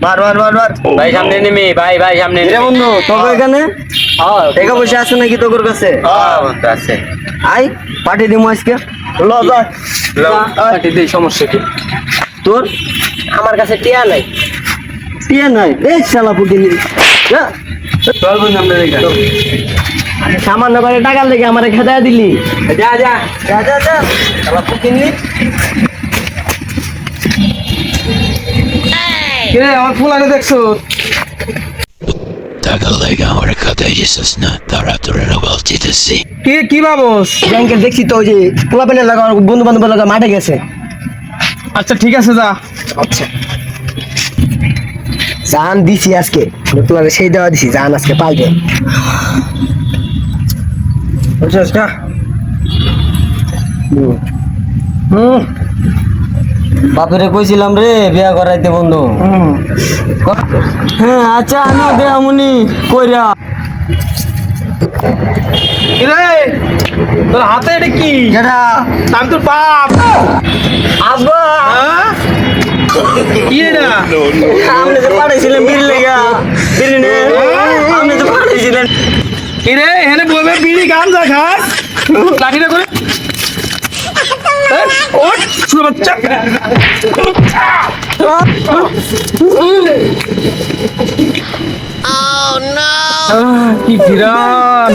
মার মার মার মার ভাই সামনে নেমে ভাই সামনে রে বন্ধু তোর এখানে টাকা পয়সা আছে নাকি তোর কাছে বন্ধু আছে আই পাঠিয়ে দিমু আজকে ল যা পাঠিয়ে দিই সমস্যা কি তোর আমার কাছে টিয়া নাই টিয়া নাই এই শালা পুকিনি চল বন্ধু আমরা দেখা সামান্য করে টাকা লেগে আমারে খেদায় দিলি যা যা যা যা যা শালা পুকিনি কে আমার ফুলারে দেখছো টাকা লেগে আমার কথা জিনিস না তারা তোরা বলতেছি কি ভাবস ব্যাংকে দেখছি তো ওই যে পোলাপেনে লাগা বন্ধু বান্ধবের লাগা মাঠে গেছে আচ্ছা ঠিক আছে যা আচ্ছা জান দিছি আজকে পোলারে সেই দেওয়া দিছি জান আজকে পাইবে বুঝছিস না বাপেরে কইছিলাম রে বিয়া করাইতে বন্ধু হ্যাঁ আচ্ছা আমিও বিয়া মুনি কইরা রে তোর হাতে এটা কি যেটা আমি তোর বাপ আব্বা হ্যাঁ? কি এটা আপনি তো পাঠাইছিলেন বিড়ি লেগা বিড়ি নে আপনি তো পাঠাইছিলেন কি রে এখানে বলবে বিড়ি গাঞ্জা খাস লাঠিটা করে ওঠ শুনে বাচ্চা কি ঘিরান